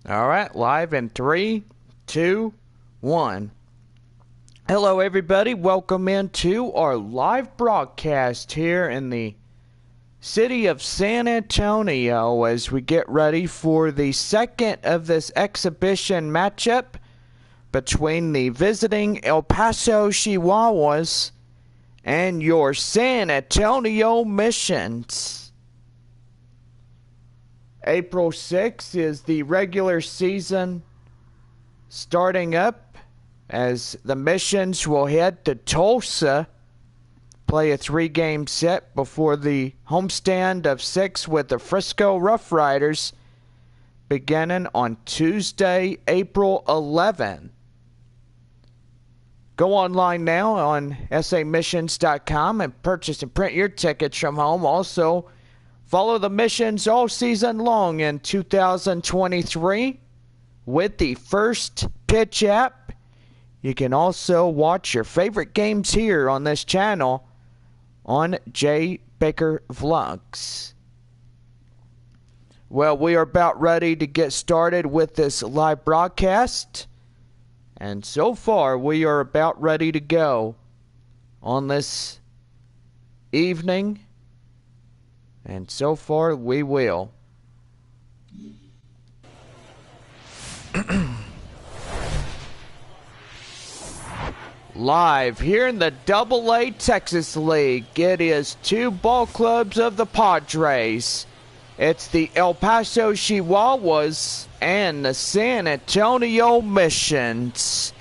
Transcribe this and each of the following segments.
All right, live in 3, 2, 1. Hello, everybody. Welcome into our live broadcast here in the city of San Antonio as we get ready for the second of this exhibition matchup between the visiting El-Paso Chihuahuas and your San Antonio Missions. April 6th is the regular season starting up as the Missions will head to Tulsa, play a 3-game set before the homestand of 6 with the Frisco Rough Riders beginning on Tuesday, April 11th. Go online now on samissions.com and purchase and print your tickets from home. Also, follow the Missions all season long in 2023 with the First Pitch app. You can also watch your favorite games here on this channel on JBakerVlogs. Well, we are about ready to get started with this live broadcast. And so far, we are about ready to go on this evening. And so far, we will. Live here in the AA Texas League, it is two ball clubs of the Padres. It's the El-Paso Chihuahuas and the San Antonio Missions.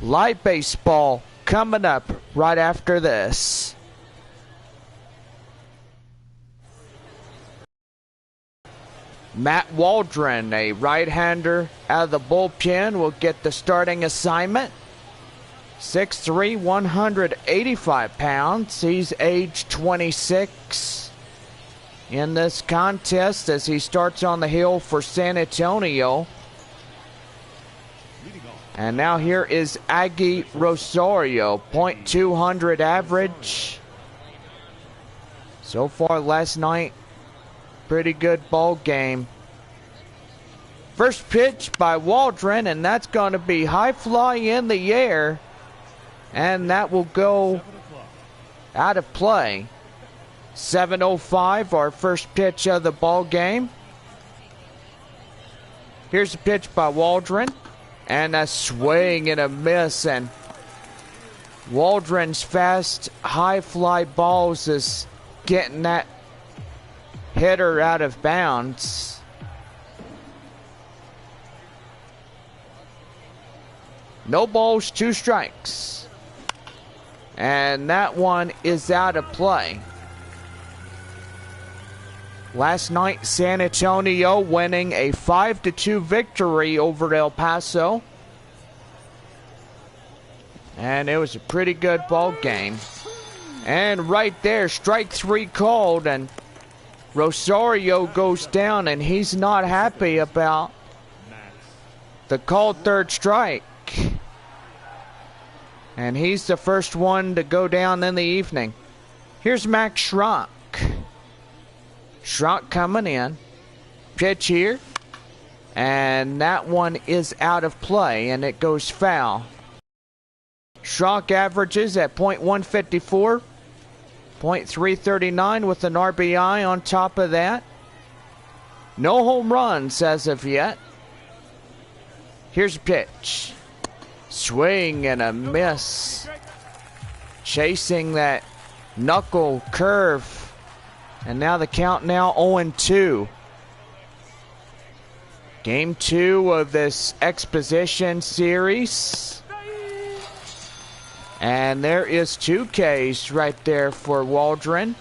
Live baseball coming up right after this. Matt Waldron, a right-hander out of the bullpen, will get the starting assignment. 6'3", 185 pounds. He's age 26 in this contest as he starts on the hill for San Antonio. And now here is Aggie Rosario, .200 average. So far last night, pretty good ball game. First pitch by Waldron, and that's going to be high fly in the air. And that will go out of play. 7:05, our first pitch of the ball game. Here's a pitch by Waldron. And a swing and a miss. And Waldron's fast, high fly balls is getting that hitter out of bounds. No balls, 2 strikes. And that one is out of play. Last night, San Antonio winning a 5-2 victory over El Paso. And it was a pretty good ball game. And right there, strike 3 called, and Rosario goes down, and he's not happy about the called 3rd strike. And he's the first one to go down in the evening. Here's Max Schrock. Schrock coming in. Pitch here. And that one is out of play, and it goes foul. Schrock averages at .154. .339 with an RBI on top of that. No home runs as of yet. Here's a pitch. Swing and a miss. Chasing that knuckle curve. And now the count now 0-2. Game 2 of this exposition series. And there is 2 Ks right there for Waldron.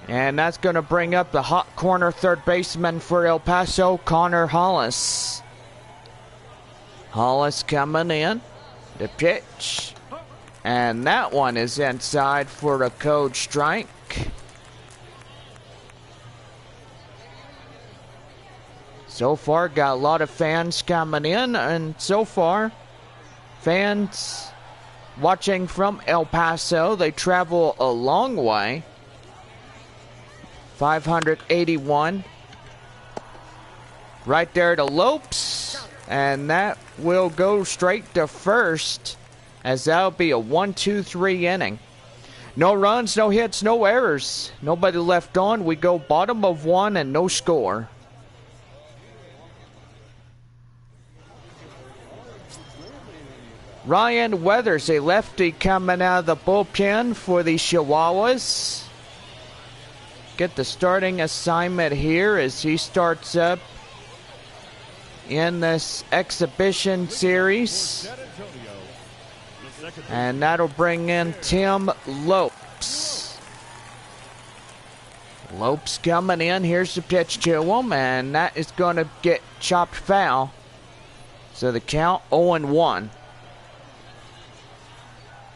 And that's going to bring up the hot corner third baseman for El Paso, Connor Hollis. Hollis coming in. The pitch. And that one is inside for a code strike. So far, got a lot of fans coming in, and so far, fans watching from El Paso. They travel a long way. 581. Right there to Lopes. And that will go straight to first, as that'll be a 1-2-3 inning. No runs, no hits, no errors. Nobody left on. We go bottom of one and no score. Ryan Weathers, a lefty coming out of the bullpen for the Chihuahuas. Get the starting assignment here as he starts up in this exhibition series. And that'll bring in Tim Lopes. Lopes coming in. Here's the pitch to him, and that is going to get chopped foul. So the count 0-1.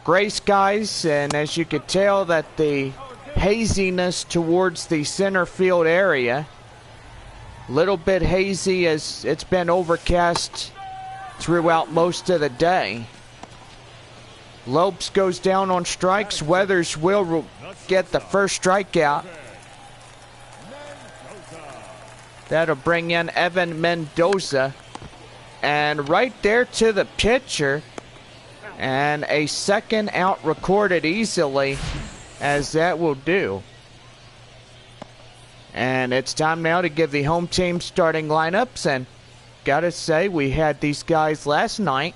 Gray skies, and as you could tell that the haziness towards the center field area, little bit hazy as it's been overcast throughout most of the day. Lopes goes down on strikes. Weathers will get the first strikeout. That'll bring in Evan Mendoza. And right there to the pitcher. And a second out recorded easily, as that will do. And it's time now to give the home team starting lineups. And gotta say, we had these guys last night,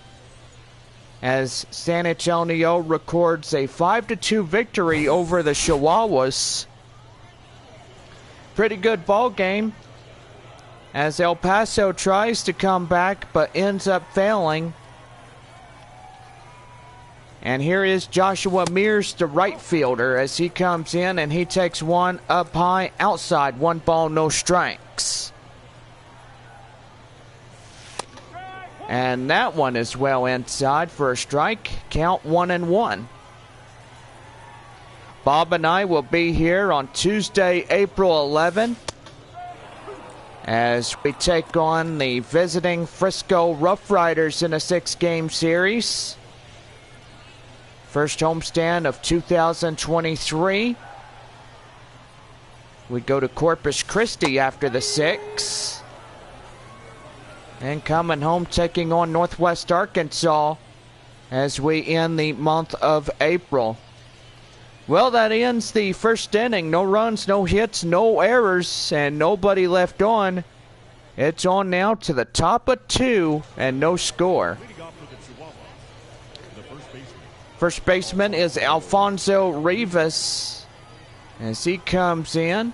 as San Antonio records a 5-2 victory over the Chihuahuas. Pretty good ball game, as El Paso tries to come back but ends up failing. And here is Joshua Mears, the right fielder, as he comes in and he takes one up high outside. 1 ball, no strikes. And that one is well inside for a strike. Count 1-1. Bob and I will be here on Tuesday, April 11, as we take on the visiting Frisco Rough Riders in a 6-game series. First homestand of 2023. We go to Corpus Christi after the 6. And coming home, taking on Northwest Arkansas as we end the month of April. Well, that ends the first inning. No runs, no hits, no errors, and nobody left on. It's on now to the top of 2 and no score. First baseman is Alfonso Rivas as he comes in.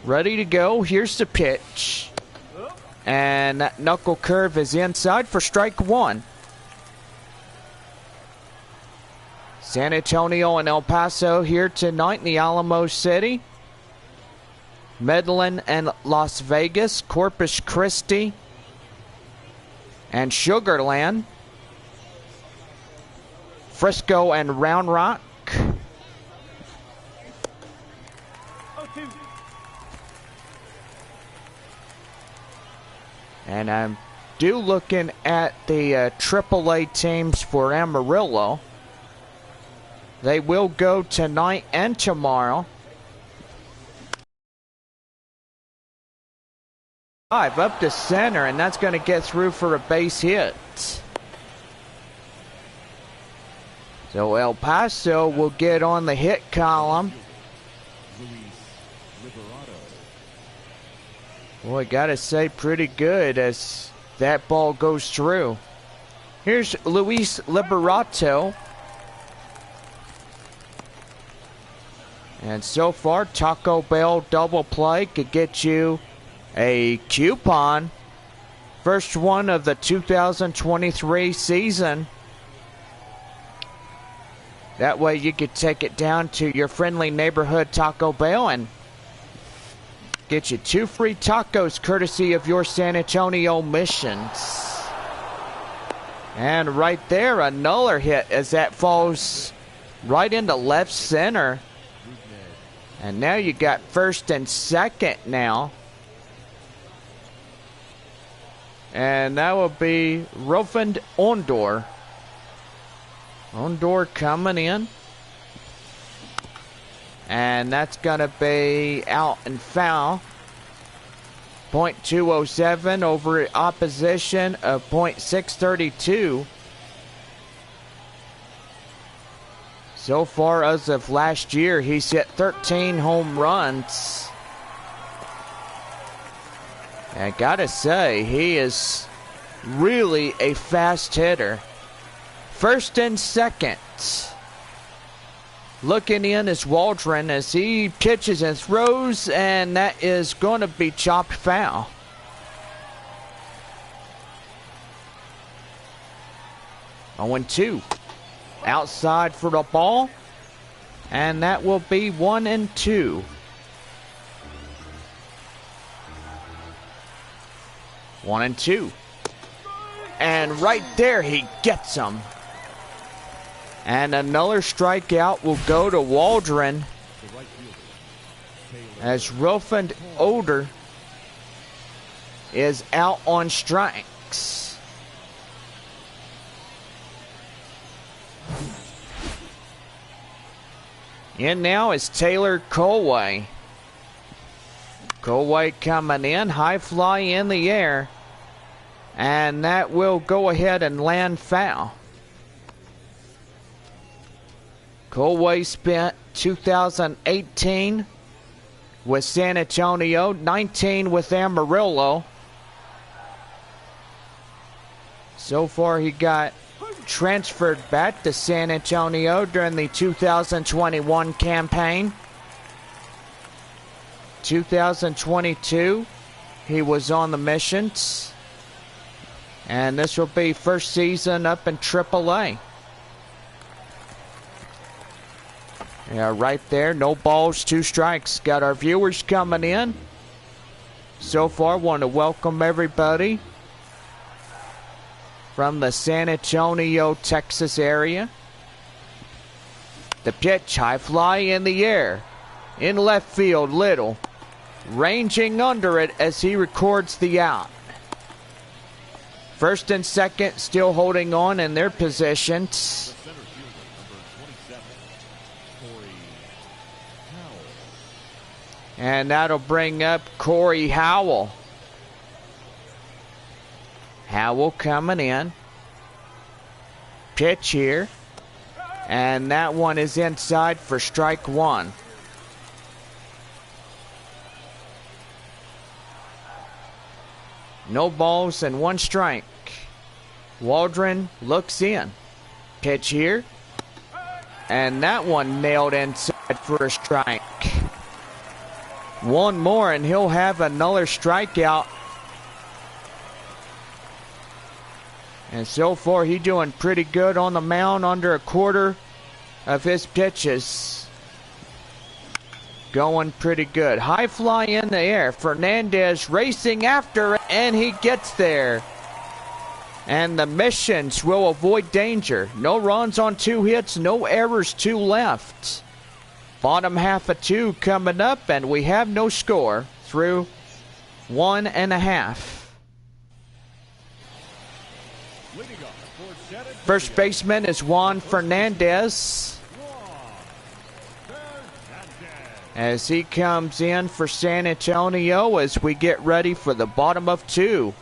Ready to go. Here's the pitch. And that knuckle curve is inside for strike 1. San Antonio and El Paso here tonight in the Alamo City. Medellin and Las Vegas, Corpus Christi, and Sugar Land. Frisco and Round Rock. And I'm looking at the AAA teams for Amarillo. They will go tonight and tomorrow. Up to center, and that's going to get through for a base hit. So El Paso will get on the hit column. Boy, gotta say, pretty good as that ball goes through. Here's Luis Liberato. And so far, Taco Bell double play could get you a coupon. First one of the 2023 season. That way you could take it down to your friendly neighborhood Taco Bell and get you 2 free tacos courtesy of your San Antonio missions. And right there, another hit as that falls right into left center. And now you got first and second now. And that will be Rofend Ondor. Ondor coming in. And that's going to be out and foul. .207 over opposition of .632. So far as of last year, he's hit 13 home runs. I gotta say, he is really a fast hitter. First and second. Looking in is Waldron as he pitches and throws, and that is going to be chopped foul. 0-2. Outside for the ball, and that will be 1-2. One and two. And right there he gets him. And another strikeout will go to Waldron as Rolfand Oder is out on strikes. In now is Taylor Colway. Colway coming in, high fly in the air. And that will go ahead and land foul. Colway spent 2018 with San Antonio, 19 with Amarillo. So far he got transferred back to San Antonio during the 2021 campaign. 2022 he was on the missions. And this will be first season up in AAA. Yeah, right there. No balls, 2 strikes. Got our viewers coming in. So far, want to welcome everybody from the San Antonio, Texas area. The pitch, high fly in the air. In left field, Little. Ranging under it as he records the out. First and second still holding on in their positions. And that'll bring up Corey Howell. Howell coming in. Pitch here. And that one is inside for strike 1. No balls and 1 strike. Waldron looks in. Pitch here. And that one nailed inside for a strike. One more and he'll have another strikeout. And so far he's doing pretty good on the mound, under a quarter of his pitches. Going pretty good. High fly in the air. Fernandez racing after it, and he gets there. And the Missions will avoid danger. No runs on 2 hits, no errors, 2 left. Bottom half of 2 coming up, and we have no score through 1.5. First baseman is Juan Fernandez. As he comes in for San Antonio as we get ready for the bottom of 2.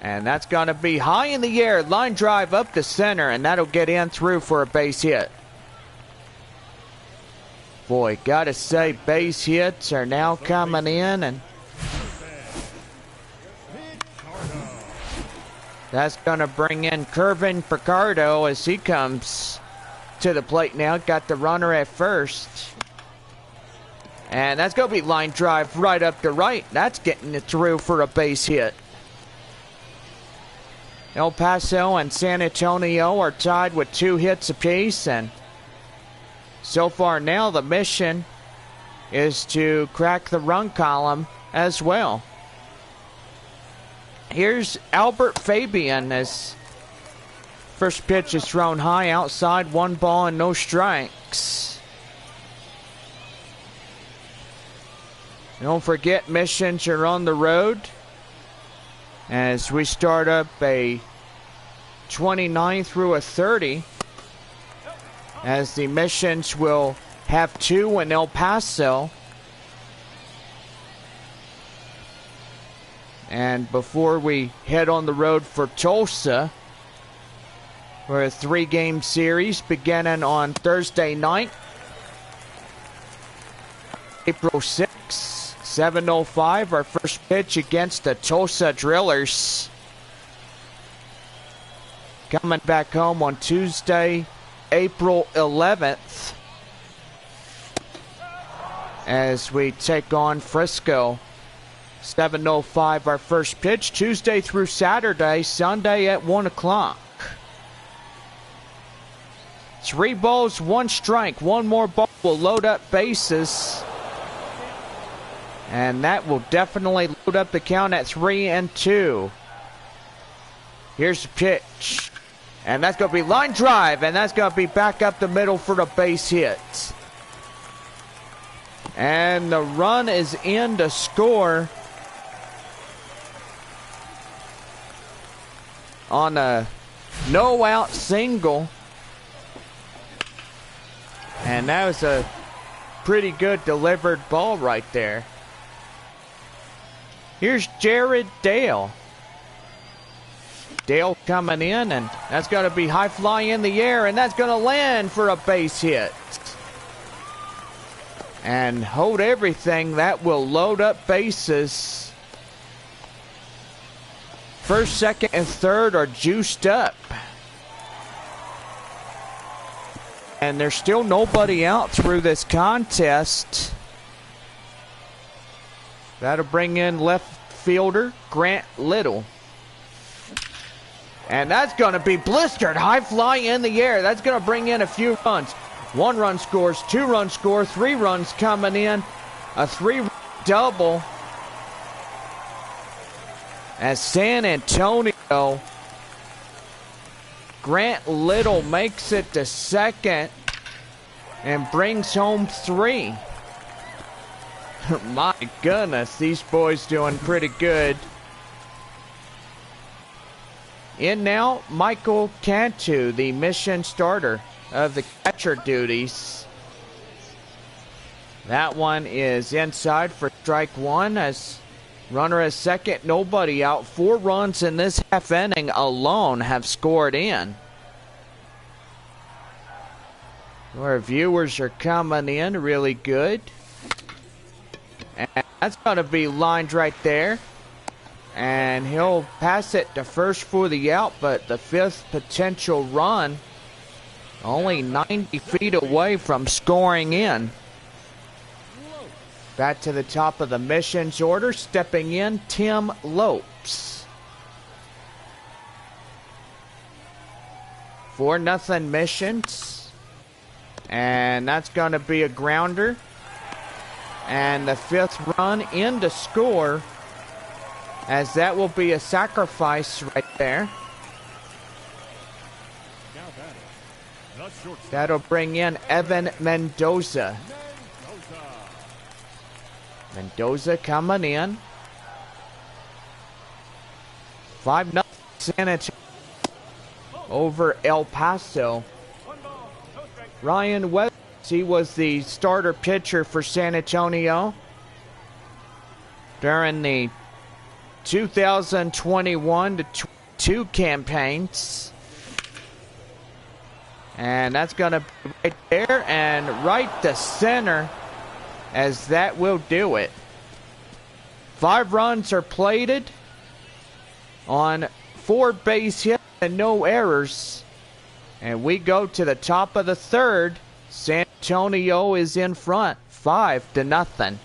And that's going to be high in the air. Line drive up the center, and that'll get in through for a base hit. Boy, gotta say, base hits are now coming in, and that's going to bring in Kervin Picardo as he comes to the plate now. Got the runner at first. And that's going to be line drive right up to right. That's getting it through for a base hit. El-Paso and San Antonio are tied with 2 hits apiece, and so far now the mission is to crack the run column as well. Here's Albert Fabian as first pitch is thrown high outside, 1 ball and no strikes. Don't forget, Missions are on the road as we start up a 29 through a 30. as the Missions will have 2 in El-Paso. And before we head on the road for Tulsa, for a 3-game series beginning on Thursday night, April 6th, 7:05, our first pitch against the Tulsa Drillers. Coming back home on Tuesday, April 11th, as we take on Frisco. 7:05, our first pitch, Tuesday through Saturday, Sunday at 1 o'clock. 3 balls, 1 strike. 1 more ball will load up bases. And that will definitely load up the count at 3-2. Here's the pitch. And that's going to be line drive. And that's going to be back up the middle for the base hit. And the run is in to score on a no-out single. And that was a pretty good delivered ball right there. Here's Jared Dale. Dale coming in, and that's going to be high fly in the air, and that's going to land for a base hit. And hold everything, that will load up bases. First, second, and third are juiced up. And there's still nobody out through this contest. That'll bring in left fielder Grant Little. And that's going to be blistered. High fly in the air. That's going to bring in a few runs. 1 run scores, 2 run score, 3 runs coming in. A 3-run double. As San Antonio, Grant Little makes it to second and brings home 3. My goodness, these boys doing pretty good. In now, Michael Cantu, the Mission starter of the catcher duties. That one is inside for strike 1 as runner is second, nobody out. 4 runs in this half inning alone have scored in. Our viewers are coming in really good. And that's going to be lined right there. And he'll pass it to first for the out, but the 5th potential run only 90 feet away from scoring in. Back to the top of the Missions order, stepping in, Tim Lopes. 4-0 Missions. And that's going to be a grounder. And the 5th run in to score, as that will be a sacrifice right there. That'll bring in Evan Mendoza. Mendoza coming in. 5-0 San Antonio over El-Paso. Ryan West, he was the starter pitcher for San Antonio during the 2021 to 22 campaigns. And that's going to be right there and right to center, as that will do it. 5 runs are plated on 4 base hits and no errors. And we go to the top of the 3rd. San Antonio is in front, 5-0.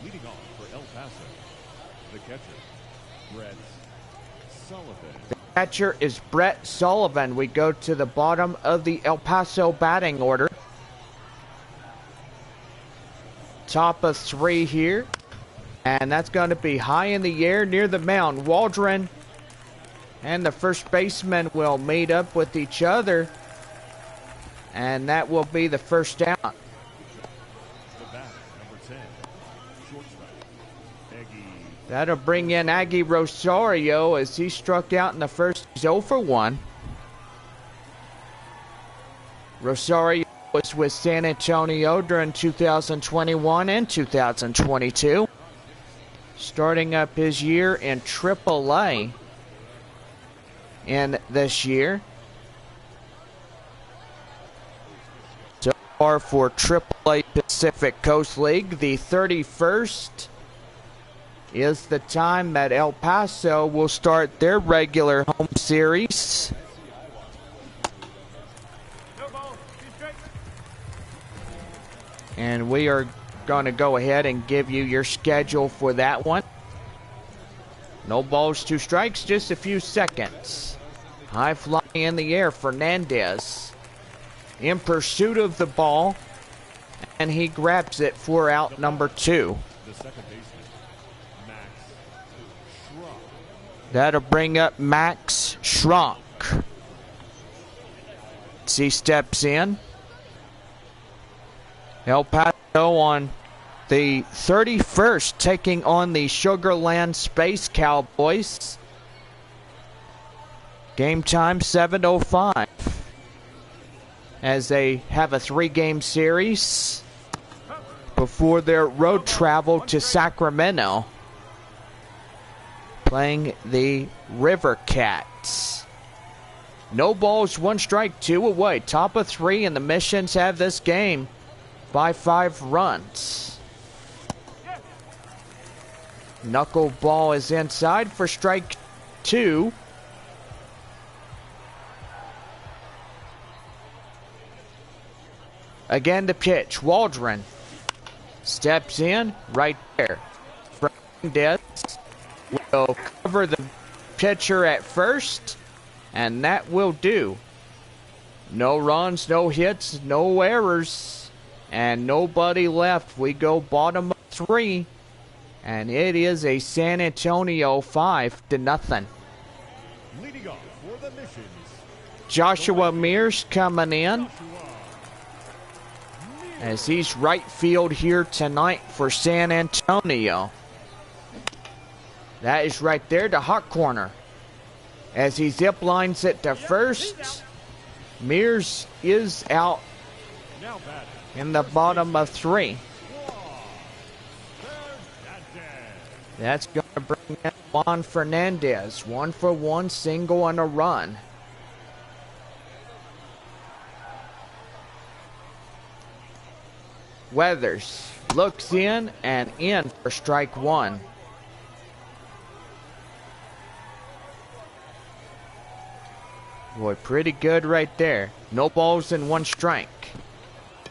Leading off for El-Paso, the catcher, Brett Sullivan. The catcher is Brett Sullivan. We go to the bottom of the El Paso batting order. Top of 3 here. And that's going to be high in the air near the mound. Waldron and the first baseman will meet up with each other. And that will be the first out. The bat, number 10, shortstop, Aggie. That'll bring in Aggie Rosario, as he struck out in the first. He's 0 for 1. Rosario was with San Antonio during 2021 and 2022. Starting up his year in AAA in this year. So far for AAA Pacific Coast League, the 31st is the time that El-Paso will start their regular home series. And we are going to go ahead and give you your schedule for that one. No balls, 2 strikes, just a few seconds. High fly in the air, Fernandez in pursuit of the ball, and he grabs it for out number 2. That'll bring up Max Schronk. He steps in. El-Paso on the 31st taking on the Sugarland Space Cowboys. Game time 7:05 as they have a 3-game series before their road travel to Sacramento, playing the River Cats. No balls, 1 strike, 2 away. Top of 3, and the Missions have this game by 5 runs. Knuckleball is inside for strike 2. Again the pitch. Waldron steps in right there. Fernandez will cover the pitcher at first, and that will do. No runs, no hits, no errors, and nobody left. We go bottom of 3, and it is a San Antonio 5-0. Leading off for the Missions, Joshua Mears coming in, as he's right field here tonight for San Antonio. That is right there to hot corner. As he zip lines it to first, Mears is out in the bottom of 3. That's going to bring in Juan Fernandez. 1-for-1 single and a run. Weathers looks in and in for strike 1. Boy, pretty good right there. No balls and 1 strike.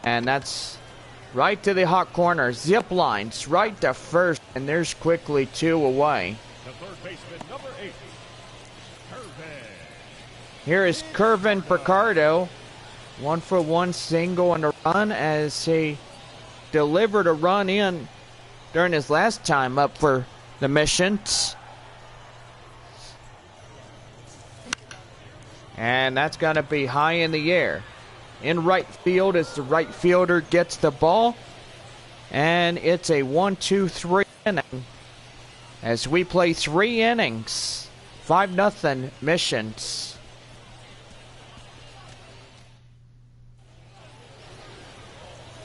And that's right to the hot corner. Zip lines right to first, and there's quickly 2 away. the third baseman, number 8, Curvin. Here is Curvin Picardo. 1-for-1 single and a run, as he delivered a run in during his last time up for the Missions. And that's going to be high in the air. In right field as the right fielder gets the ball. And it's a 1-2-3 inning, as we play 3 innings. 5-0 Missions.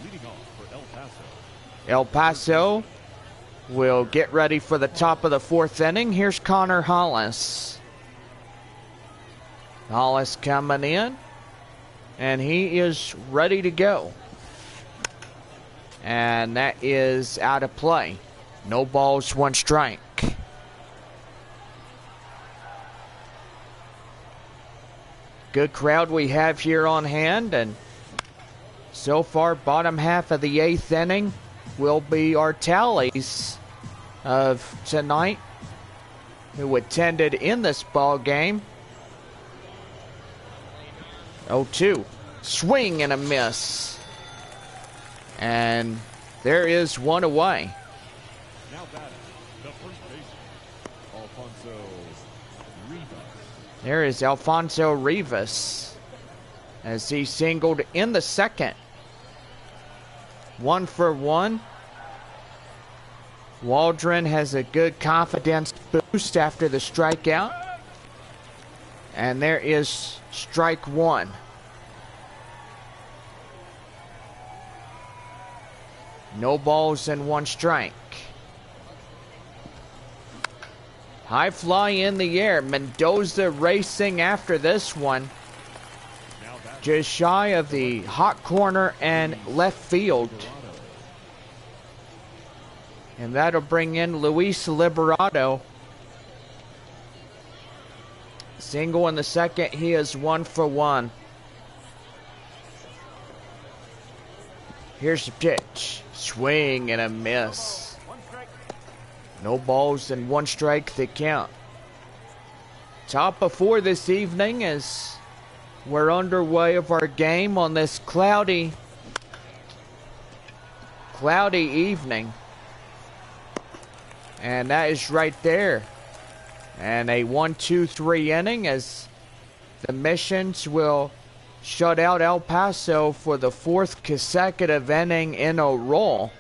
Leading off for El-Paso, El-Paso will get ready for the top of the 4th inning. Here's Connor Hollis. Hollis coming in, and he is ready to go. And that is out of play. No balls, 1 strike. Good crowd we have here on hand, and so far bottom half of the 8th inning will be our tallies of tonight who attended in this ball game. 0-2. Swing and a miss. And there is 1 away. now batting, the first baseman, Alfonso Rivas. There is Alfonso Rivas, as he singled in the 2nd. 1-for-1. Waldron has a good confidence boost after the strikeout. And there is strike 1. No balls and one strike. High fly in the air. Mendoza racing after this one. Just shy of the hot corner and left field. And that'll bring in Luis Liberato. Single in the second. He is 1 for 1. Here's the pitch. Swing and a miss. No balls and one strike to count. Top of 4 this evening as we're underway of our game on this cloudy evening. And that is right there. And a 1-2-3 inning as the Missions will shut out El-Paso for the 4th consecutive inning in a row.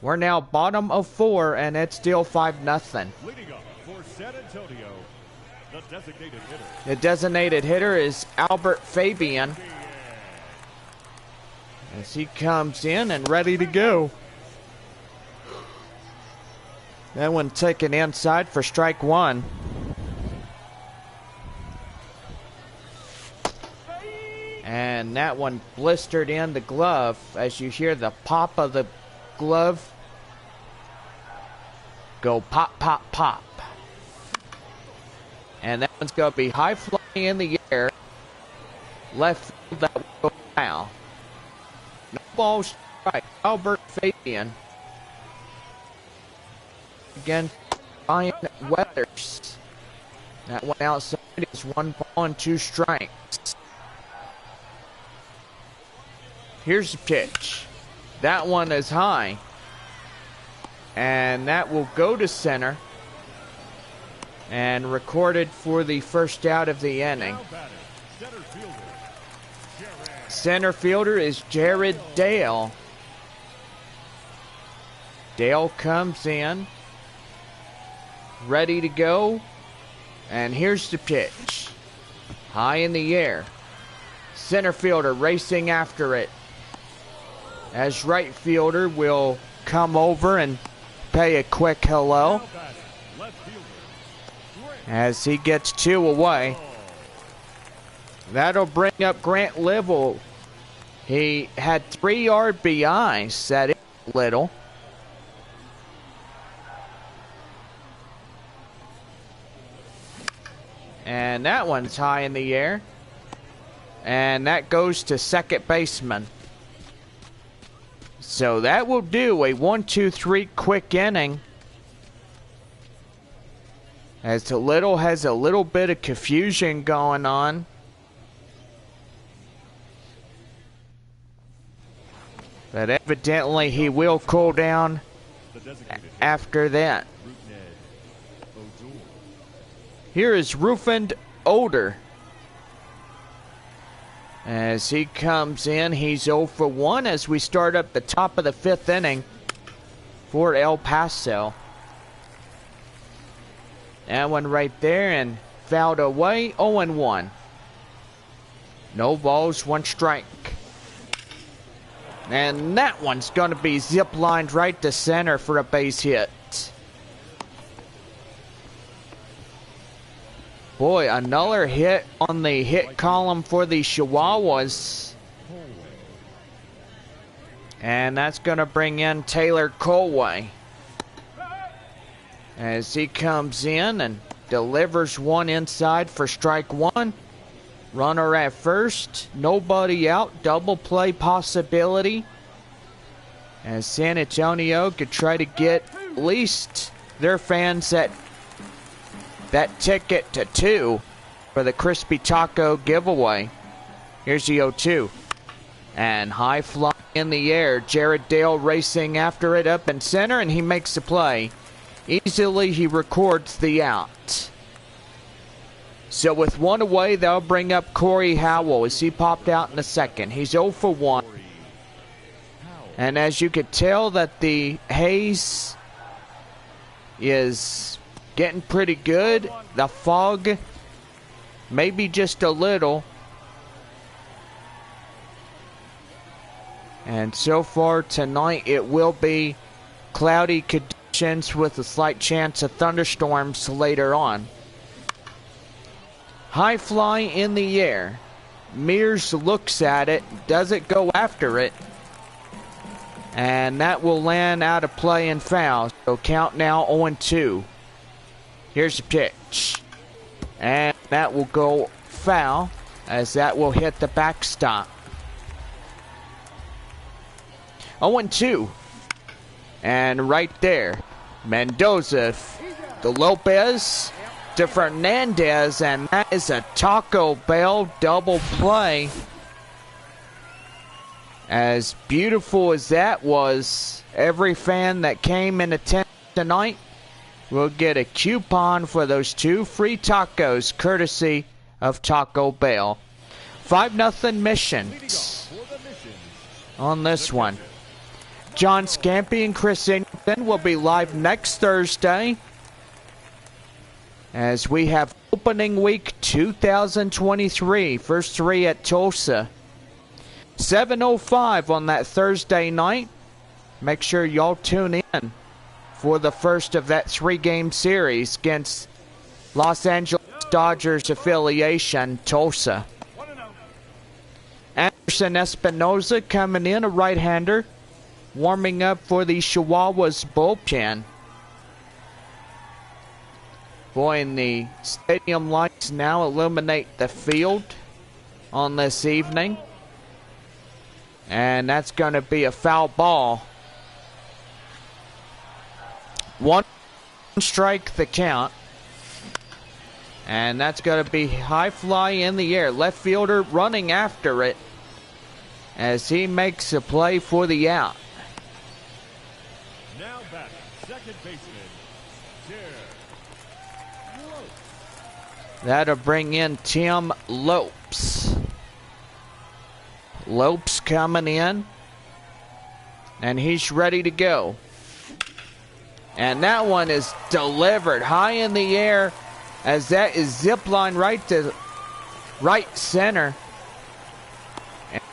We're now bottom of 4, and it's still 5-0. Leading up for San Antonio, the designated hitter. The designated hitter is Albert Fabian. As he comes in and ready to go. That one taken inside for strike 1. And that one blistered in the glove as you hear the pop of the glove go pop, pop, pop. And that one's going to be high flying in the air. Left field, that will go foul. No ball strike. Albert Fabian. Again, Ryan Weathers. That one outside is 1 ball and 2 strikes. Here's the pitch. That one is high. And that will go to center. And recorded for the first out of the inning. Center fielder is Jared Dale. Dale comes in. Ready to go. And here's the pitch. High in the air. Center fielder racing after it. As right fielder will come over and pay a quick hello. As he gets 2 away. That'll bring up Grant Livell. He had 3 RBIs. That is little. And that one's high in the air. And that goes to second baseman. So that will do a 1-2-3 quick inning. As the Little has a little bit of confusion going on. But evidently he will cool down after that. Here is Rufend Older. As he comes in, he's 0 for 1 as we start up the top of the 5th inning for El-Paso. That one right there and fouled away, 0-1. No balls, 1 strike. And that one's going to be zip-lined right to center for a base hit. Boy, another hit on the hit column for the Chihuahuas. And that's going to bring in Taylor Colway. As he comes in and delivers one inside for strike 1. Runner at first, nobody out, double play possibility. As San Antonio could try to get at least their fans that ticket to 2 for the Crispy Taco giveaway. Here's the 0-2. And high fly in the air. Jared Dale racing after it up in center, and he makes the play. Easily he records the out. So with 1 away, they'll bring up Corey Howell as he popped out in the second. He's 0 for 1. And as you could tell that the haze is getting pretty good. The fog, maybe just a little. And so far tonight it will be cloudy conditions with a slight chance of thunderstorms later on. High fly in the air. Mears looks at it, doesn't go after it. And that will land out of play and foul. So count now 0-2. Here's the pitch. And that will go foul, as that will hit the backstop. 0-2. And right there, Mendoza, the Lopez to Fernandez, and that is a Taco Bell double play. As beautiful as that was, every fan that came in attendance tonight will get a coupon for those 2 free tacos courtesy of Taco Bell. 5-0 missions on this one. John Scampy and Chris Ingleton will be live next Thursday as we have opening week 2023. First 3 at Tulsa. 7:05 on that Thursday night. Make sure y'all tune in for the first of that 3-game series against Los Angeles Dodgers affiliation, Tulsa. Anderson Espinoza coming in, a right-hander, warming up for the Chihuahuas bullpen. Boy, and the stadium lights now illuminate the field on this evening. And that's going to be a foul ball. 1 strike the count. And that's going to be high fly in the air. Left fielder running after it as he makes a play for the out. Now back, second baseman, That'll bring in Tim Lopes. Lopes coming in, and he's ready to go. And that one is delivered high in the air, as that is zipline right to right center.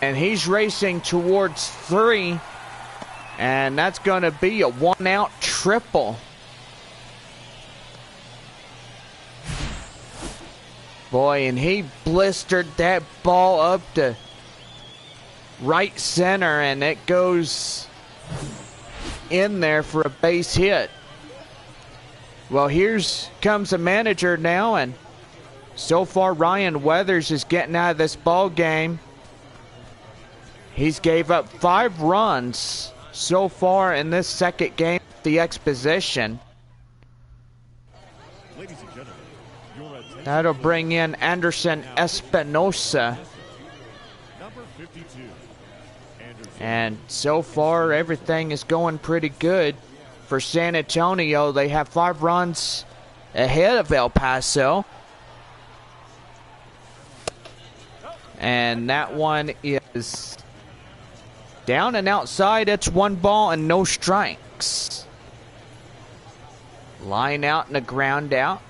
And he's racing towards 3, and that's going to be a 1-out triple. Boy, and he blistered that ball up to right center, and it goes in there for a base hit. Well, here's comes the manager now, and so far Ryan Weathers is getting out of this ball game. He's gave up 5 runs so far in this second game at the Exposition. ladies and gentlemen, your attention. That'll bring in Anderson Espinosa. Number 52. Anderson. And so far, everything is going pretty good for San Antonio. They have 5 runs ahead of El-Paso. And that one is down and outside. It's 1 ball and no strikes. Line out and a ground out.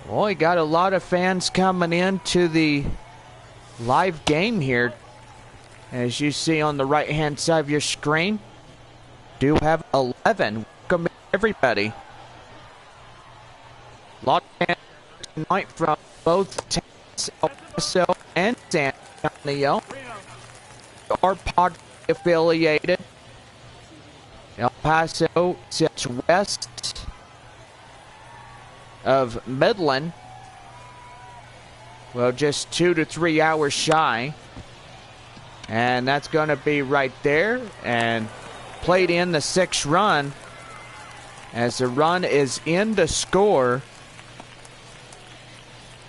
Well, you got a lot of fans coming into the live game here. As you see on the right-hand side of your screen, do have 11. Welcome everybody. A lot of fans tonight from both towns, El-Paso and San Antonio, are Padre affiliated. El-Paso sits west of Midland. Well, just 2 to 3 hours shy. And that's going to be right there. And played in the 6th run. As the run is in to score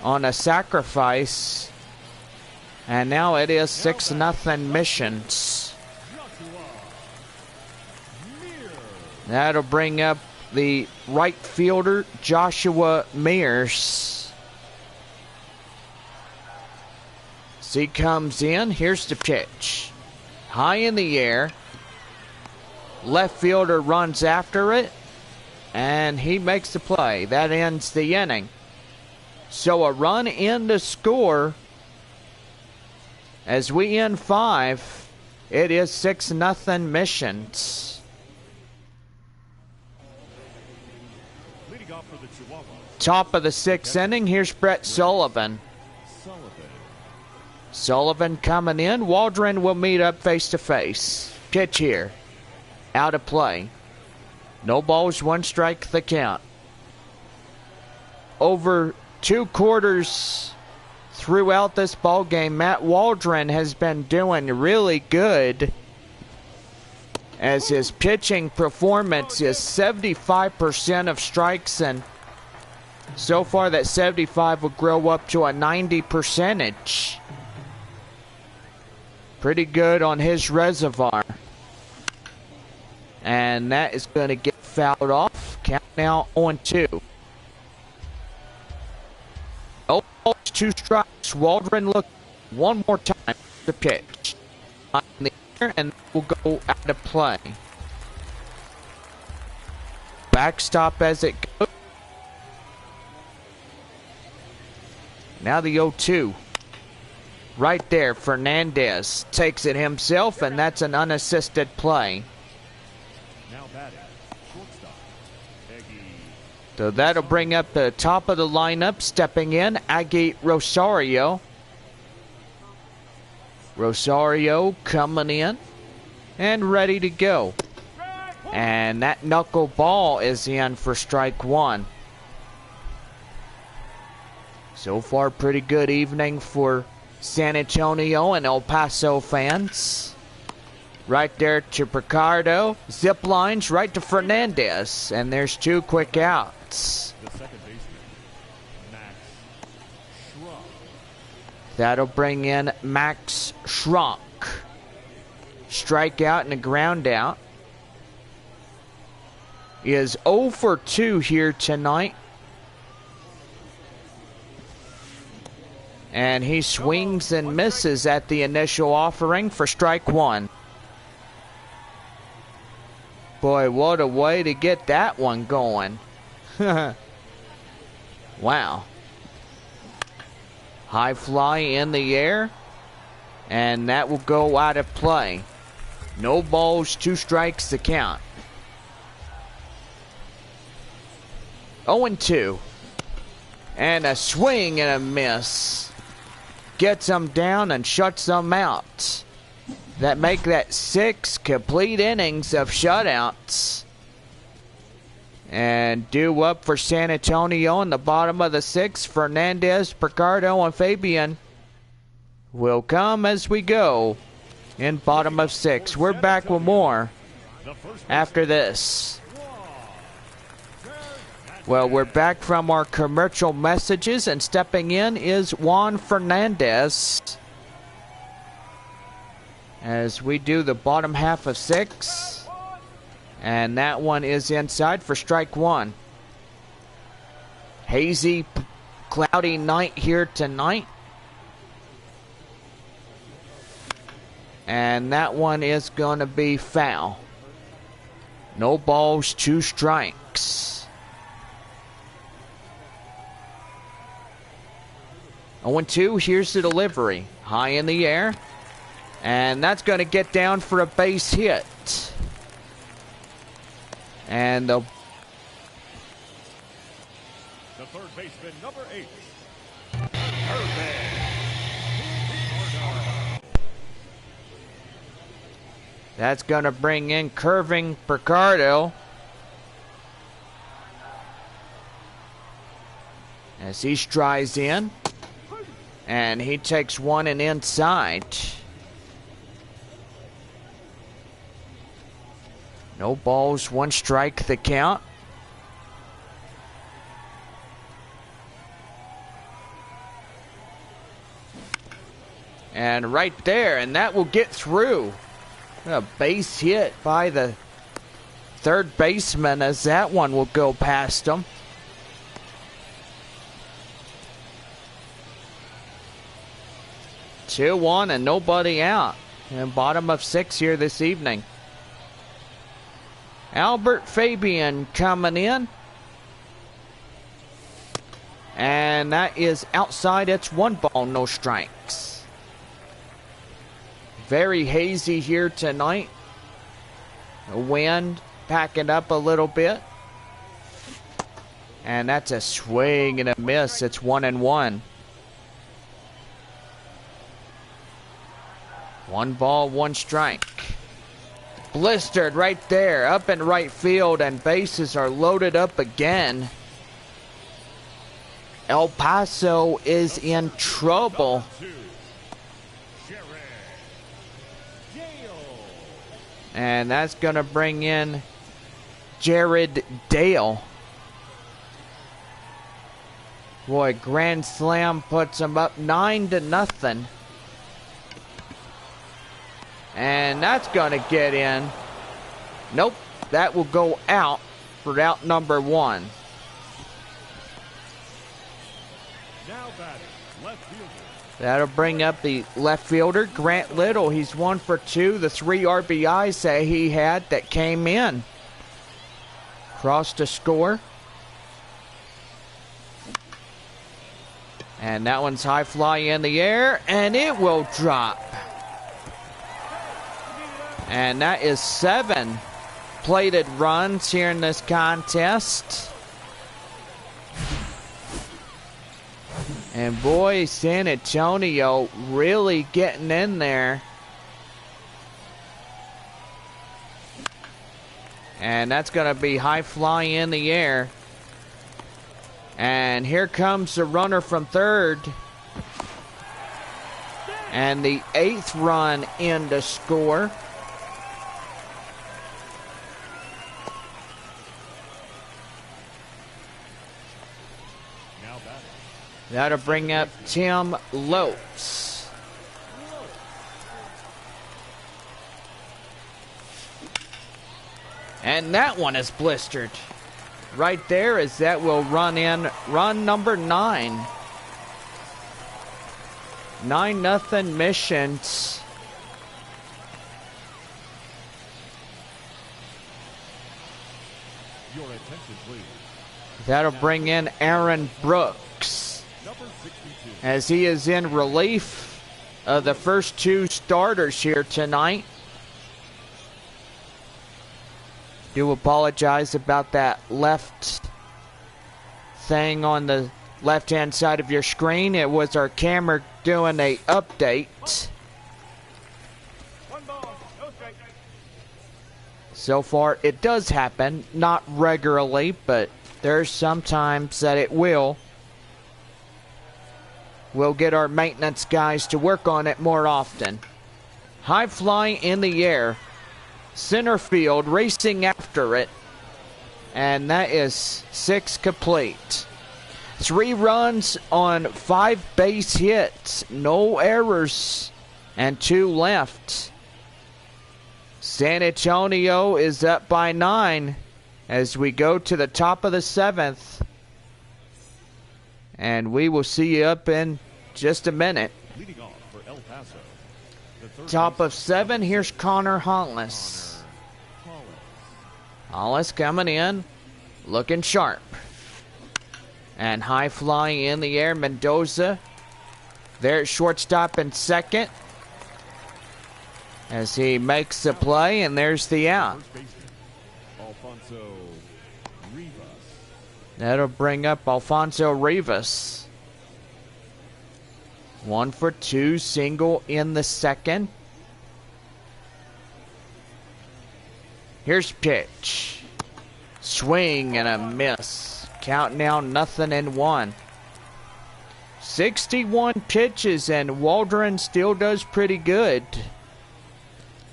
on a sacrifice. And now it is 6-0 Missions. That'll bring up the right fielder, Joshua Mears. As he comes in, here's the pitch. High in the air. Left fielder runs after it, and he makes the play. That ends the inning. So a run in to score, As we end 5, it is 6-0 Missions. Leading off for the Chihuahuas. Top of the 6th inning, here's Brett Sullivan. Sullivan coming in. Waldron will meet up face to face. Pitch here. Out of play. No balls, 1 strike the count. Over 2 quarters throughout this ball game, Matt Waldron has been doing really good, as his pitching performance is 75% of strikes, and so far that 75 will grow up to a 90%. Pretty good on his reservoir. And that is going to get fouled off. Count now 0-2. Oh, 2 strikes. Waldron look one more time to pitch. In the air, and will go out of play. Backstop as it goes. Now the 0-2. Right there, Fernandez takes it himself, and that's an unassisted play. Now batting, shortstop, Eggy. So that'll bring up the top of the lineup. Stepping in, Aggie Rosario. Rosario coming in and ready to go. And that knuckleball is in for strike 1. So far, pretty good evening for San Antonio and El Paso fans. Right there to Picardo. Zip lines right to Fernandez. And there's 2 quick outs. The second baseman, Max Schrupp. That'll bring in Max Schronk. Strikeout and a ground out. He is 0 for 2 here tonight. And he swings and misses at the initial offering for strike 1. Boy, what a way to get that one going. Wow. High fly in the air. And that will go out of play. No balls, 2 strikes to count. 0-2. And a swing and a miss. Gets them down and shuts them out. That make that 6 complete innings of shutouts. And due up for San Antonio in the bottom of the 6th. Fernandez, Picardo, and Fabian will come as we go in bottom of 6. We're back with more after this. Well, we're back from our commercial messages, and stepping in is Juan Fernandez as we do the bottom half of 6. And that one is inside for strike 1. Hazy, cloudy night here tonight. And that one is going to be foul. No balls, 2 strikes. 0-2, here's the delivery. High in the air. And that's going to get down for a base hit. And the third baseman, number 8. That's going to bring in curving Picardo. As he strides in. And he takes one and inside. No balls, 1 strike the count. And right there, and that will get through. A base hit by the third baseman as that one will go past him. Two, 1, and nobody out. And bottom of 6 here this evening. Albert Fabian coming in. And that is outside. It's 1 ball, no strikes. Very hazy here tonight. The wind packing up a little bit. And that's a swing and a miss. It's 1-1. 1 ball, 1 strike. Blistered right there, up in right field, and bases are loaded up again. El-Paso is in trouble. And that's going to bring in Jared Dale. Boy, grand slam puts him up 9-0. And that's going to get in. Nope, that will go out for out number 1. Now batting, left fielder. That'll bring up the left fielder, Grant Little. He's 1 for 2. The 3 RBIs that he had that came in. Crossed to score. And that one's high fly in the air, and it will drop. And that is 7 plated runs here in this contest. And boy, San Antonio really getting in there. And that's going to be high fly in the air. And here comes the runner from third. And the 8th run in to score. That'll bring up Tim Lopes. And that one is blistered. Right there, as that will run in run number 9. 9-0 Missions. Your attention, please. That'll bring in Aaron Brooks, as he is in relief of the first 2 starters here tonight. Do apologize about that left thing on the left-hand side of your screen. It was our camera doing a update. So far, it does happen, not regularly, but there's sometimes that it will. We'll get our maintenance guys to work on it more often. High fly in the air. Center field racing after it. And that is 6 complete. 3 runs on 5 base hits. No errors. And 2 left. San Antonio is up by 9 as we go to the top of the 7th. And we will see you up in just a minute. Leading off for El-Paso. Top of 7, here's Connor Hollis. Hollis coming in, looking sharp. And high fly in the air, Mendoza. There at shortstop and second. As he makes the play, and there's the out. That'll bring up Alfonso Rivas. 1 for 2, single in the second. Here's pitch. Swing and a miss. Count now 0-1. 61 pitches, and Waldron still does pretty good.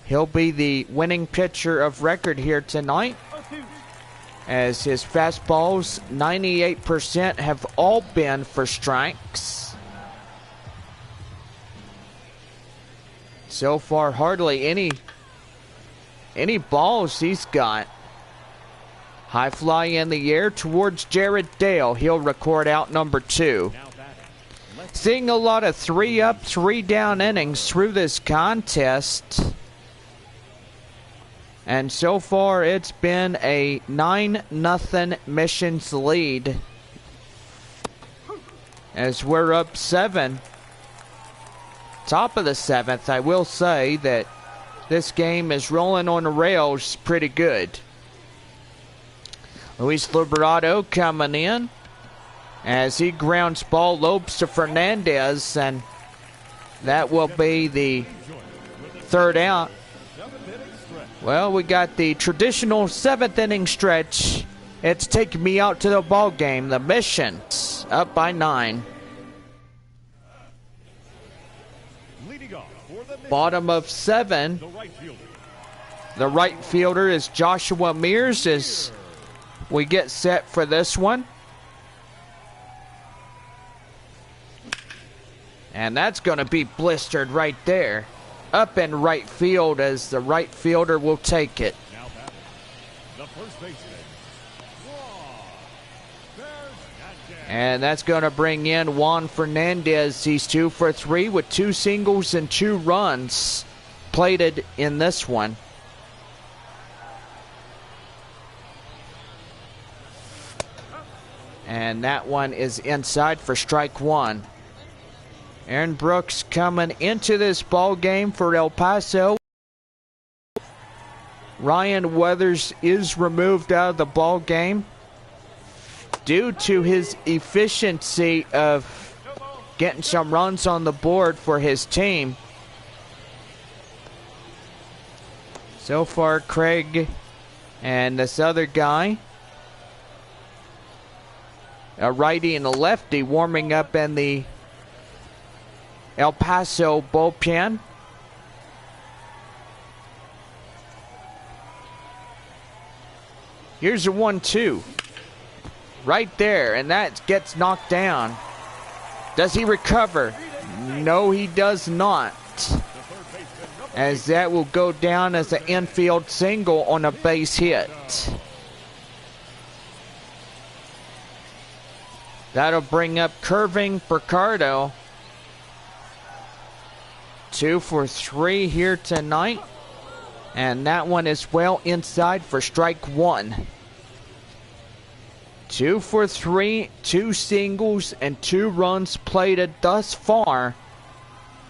He'll be the winning pitcher of record here tonight, as his fastballs, 98%, have all been for strikes. So far, hardly any balls he's got. High fly in the air towards Jared Dale. He'll record out number 2. Seeing a lot of 3-up, 3-down innings through this contest. And so far, it's been a 9-0 Missions lead, as we're up 7 top of the 7th. I will say that this game is rolling on the rails pretty good. Luis Liberato coming in as he grounds ball lopes to Fernandez, and that will be the 3rd out. Well, we got the traditional 7th inning stretch. It's taking me out to the ball game. The Mission's up by 9. Bottom of 7. The right fielder is Joshua Mears as we get set for this one. And that's going to be blistered right there. Up in right field as the right fielder will take it. Now batting, the first baseman. And that's going to bring in Juan Fernandez. He's 2 for 3 with 2 singles and 2 runs plated in this one. And that one is inside for strike 1. Aaron Brooks coming into this ball game for El Paso. Ryan Weathers is removed out of the ball game due to his efficiency of getting some runs on the board for his team. So far, Craig and this other guy, a righty and a lefty, warming up in the El Paso bullpen. Here's a 1-2. Right there, and that gets knocked down. Does he recover? No, he does not. As that will go down as an infield single on a base hit. That'll bring up Curving Picardo. 2 for 3 here tonight. And that one is well inside for strike 1. 2 for 3, 2 singles, and 2 runs plated thus far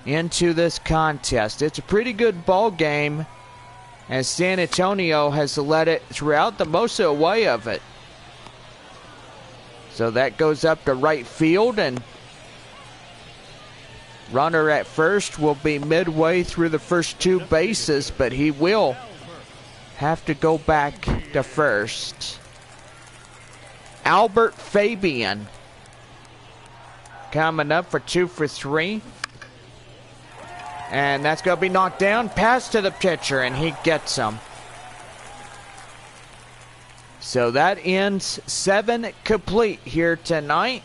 into this contest. It's a pretty good ball game as San Antonio has led it throughout the most of the way of it. So that goes up to right field, and runner at first will be midway through the first 2 bases, but he will have to go back to first. Albert Fabian coming up for 2 for 3. And that's going to be knocked down. Pass to the pitcher, and he gets him. So that ends 7 complete here tonight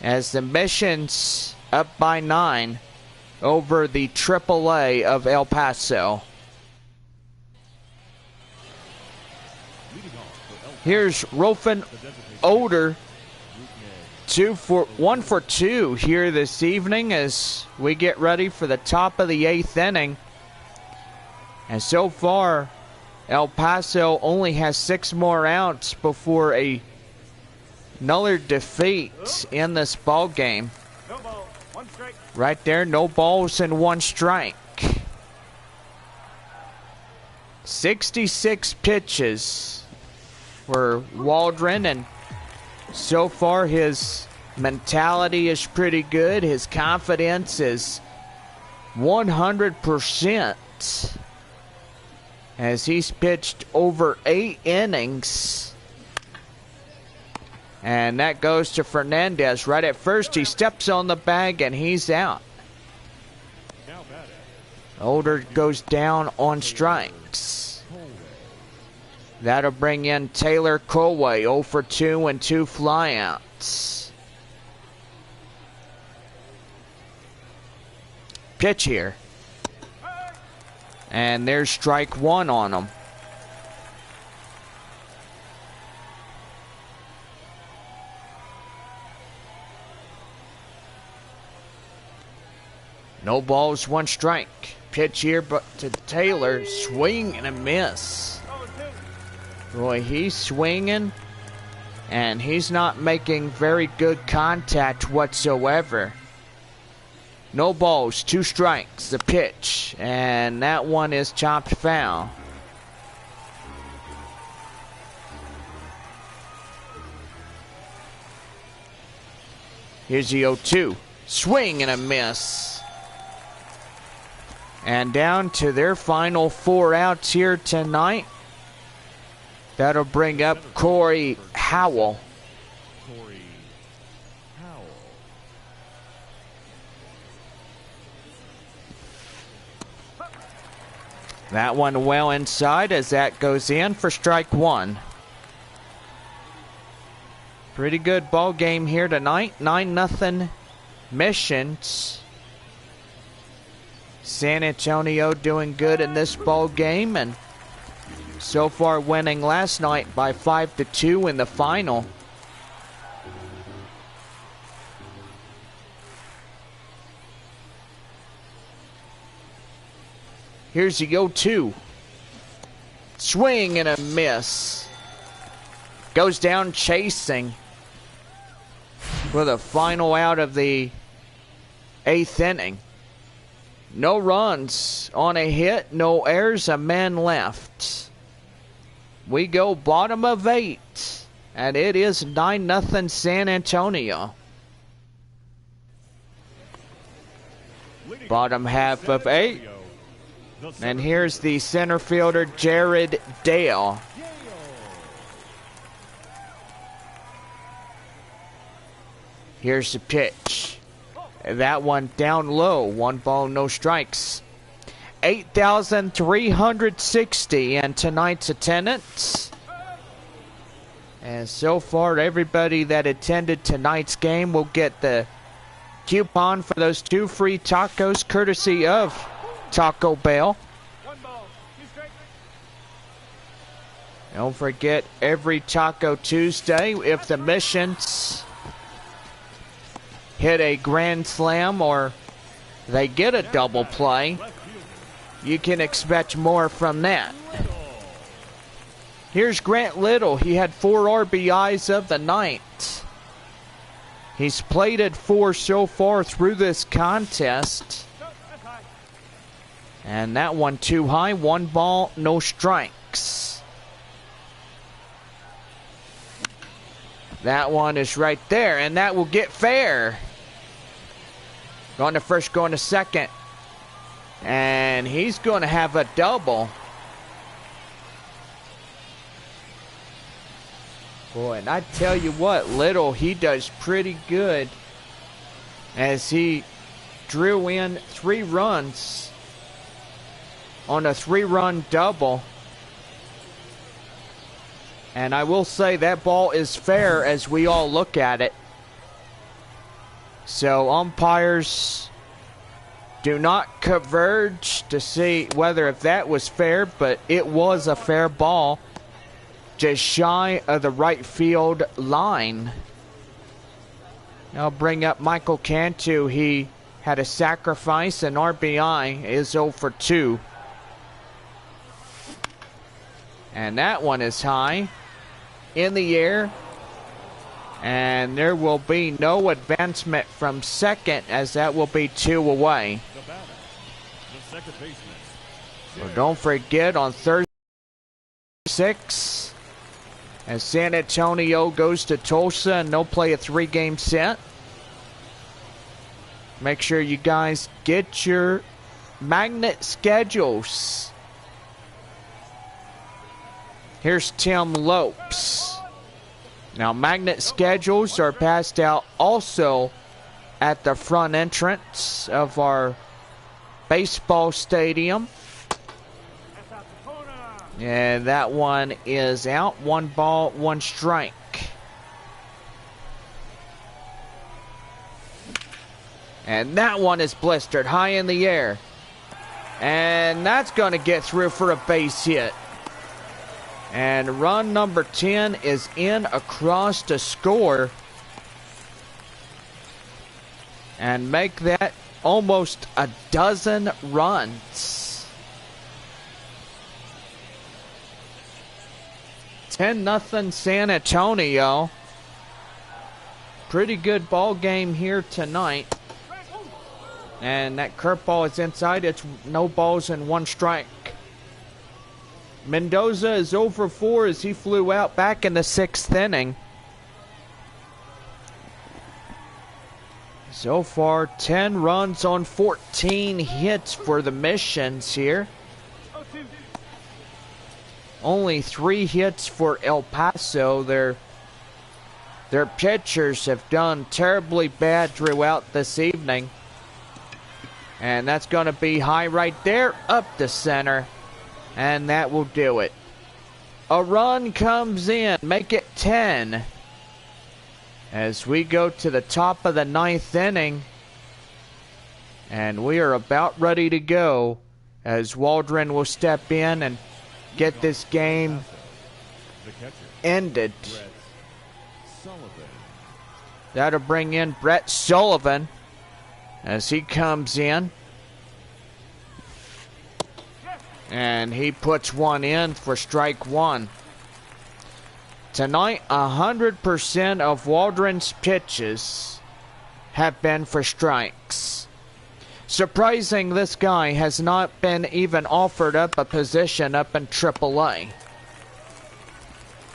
as the Mission's up by 9 over the AAA of El Paso. Here's Rolfin Oder, 1 for 2 here this evening as we get ready for the top of the 8th inning. And so far, El Paso only has 6 more outs before another defeat in this ball game. No ball, 1 strike. Right there, no balls and 1 strike. 66 pitches for Waldron, and so far his mentality is pretty good. His confidence is 100% as he's pitched over 8 innings. And that goes to Fernandez right at first. He steps on the bag and he's out. Older goes down on strikes. That'll bring in Taylor Colway, 0 for 2 and 2 flyouts. Pitch here. And there's strike 1 on him. No balls, 1 strike. Pitch here but to Taylor. Swing and a miss. Boy, he's swinging, and he's not making very good contact whatsoever. No balls, 2 strikes, the pitch, and that one is chopped foul. Here's the 0-2. Swing and a miss. And down to their final 4 outs here tonight. That'll bring up Corey Howell. That one well inside as that goes in for strike 1. Pretty good ball game here tonight. 9-0 Missions. San Antonio doing good in this ball game, and so far winning last night by 5-2 in the final. Here's the 0-2. Swing and a miss. Goes down chasing for the final out of the 8th inning. No runs on a hit, no errors, a man left. We go bottom of 8, and it is 9-0 San Antonio. Bottom half of 8. And here's the center fielder, Jared Dale. Here's the pitch. That one down low. 1 ball, no strikes. 8,360 in tonight's attendance. And so far, everybody that attended tonight's game will get the coupon for those 2 free tacos courtesy of Taco Bell. Don't forget, every Taco Tuesday, if the Missions hit a grand slam or they get a double play, you can expect more from that. Here's Grant Little. He had 4 RBIs of the night. He's plated 4 so far through this contest. And that one too high. 1 ball, no strikes. That one is right there, and that will get fair. Going to first, going to second. And he's going to have a double. Boy, and I tell you what, Little, he does pretty good as he drew in 3 runs on a 3-run double. And I will say that ball is fair as we all look at it. So umpires do not converge to see whether if that was fair, but it was a fair ball. Just shy of the right field line. I'll bring up Michael Cantu. He had a sacrifice, and RBI is 0 for 2. And that one is high in the air. And there will be no advancement from second, as that will be 2 away. The second baseman. So don't forget, on Thursday 6, as San Antonio goes to Tulsa and they'll play a 3-game set. Make sure you guys get your magnet schedules. Here's Tim Lopes. Now, magnet schedules are passed out also at the front entrance of our baseball stadium. And that one is out. 1 ball, 1 strike. And that one is blistered high in the air. And that's going to get through for a base hit. And run number 10 is in across to score. And make that almost a dozen runs. 10-0 San Antonio. Pretty good ball game here tonight. And that curveball is inside. It's no balls and one strike. Mendoza is 0 for 4 as he flew out back in the 6th inning. So far, 10 runs on 14 hits for the Missions here. Only 3 hits for El-Paso. Their pitchers have done terribly bad throughout this evening. And that's going to be high right there, up the center. And that will do it. A run comes in, make it 10. As we go to the top of the 9th inning. And we are about ready to go. As Waldron will step in and get this game ended. That'll bring in Brett Sullivan as he comes in. And he puts one in for strike 1. Tonight, 100% of Waldron's pitches have been for strikes. Surprising, this guy has not been even offered up a position up in AAA.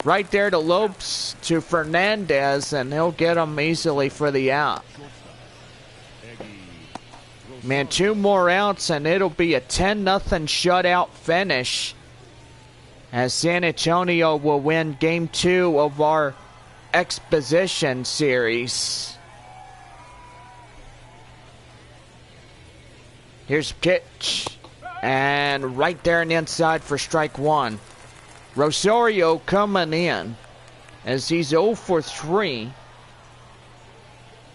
Right there to Lopes, to Fernandez, and he'll get him easily for the out. Man, 2 more outs, and it'll be a 10-0 shutout finish. As San Antonio will win Game 2 of our Exposition Series. Here's a pitch. And right there and inside for strike 1. Rosario coming in as he's 0 for 3.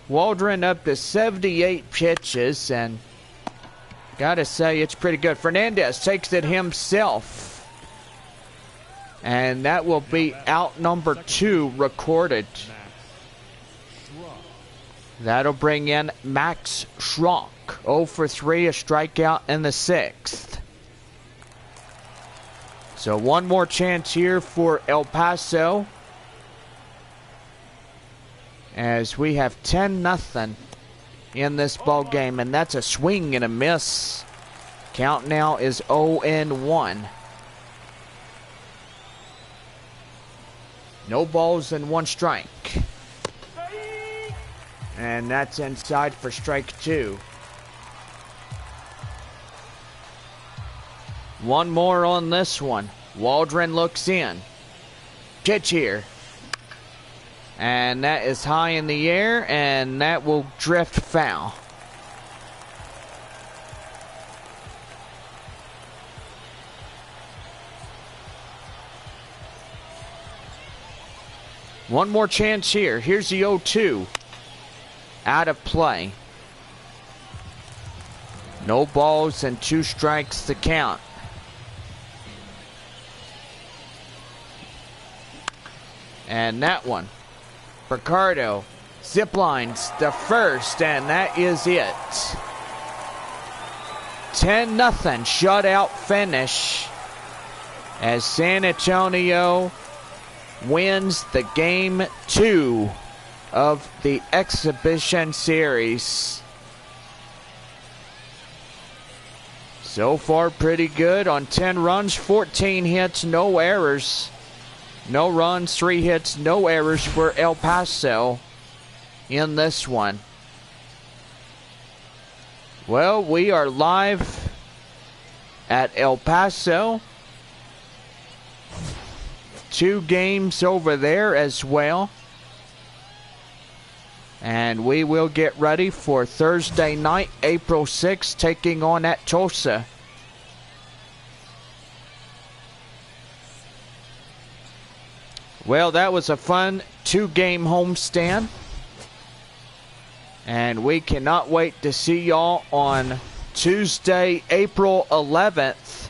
Waldron up to 78 pitches, and gotta say it's pretty good. Fernandez takes it himself, and that will be out number 2 recorded. That'll bring in Max Schrock. 0 for 3, a strikeout in the 6th. So one more chance here for El-Paso. As we have 10-0 in this ball game, and that's a swing and a miss. Count now is 0-1. No balls and 1 strike. And that's inside for strike 2. One more on this one. Waldron looks in. Pitch here. And that is high in the air, and that will drift foul. One more chance here. Here's the 0-2. Out of play. No balls and 2 strikes to count. And that one. Ricardo ziplines the first, and that is it. 10-0 shutout finish as San Antonio wins the Game 2 of the Exhibition Series. So far pretty good on 10 runs, 14 hits, no errors. No runs, 3 hits, no errors for El-Paso in this one. Well, we are live at El-Paso. 2 games over there as well. And we will get ready for Thursday night, April 6th, taking on at Tulsa. Well, that was a fun 2-game homestand. And we cannot wait to see y'all on Tuesday, April 11th,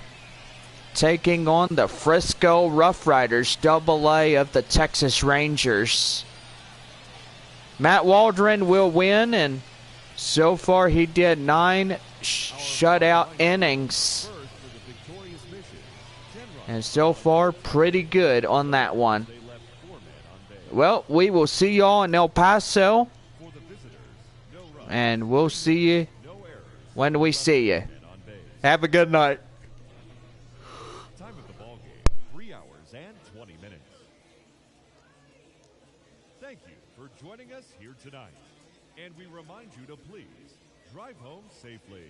taking on the Frisco Rough Riders, AA of the Texas Rangers. Matt Waldron will win, and so far he did 9 shutout innings. And so far, pretty good on that one. Well, we will see y'all in El Paso. And we'll see you When do we see you? Men on base. Have a good night. Time of the ball game, 3 hours and 20 minutes. Thank you for joining us here tonight. And we remind you to please drive home safely.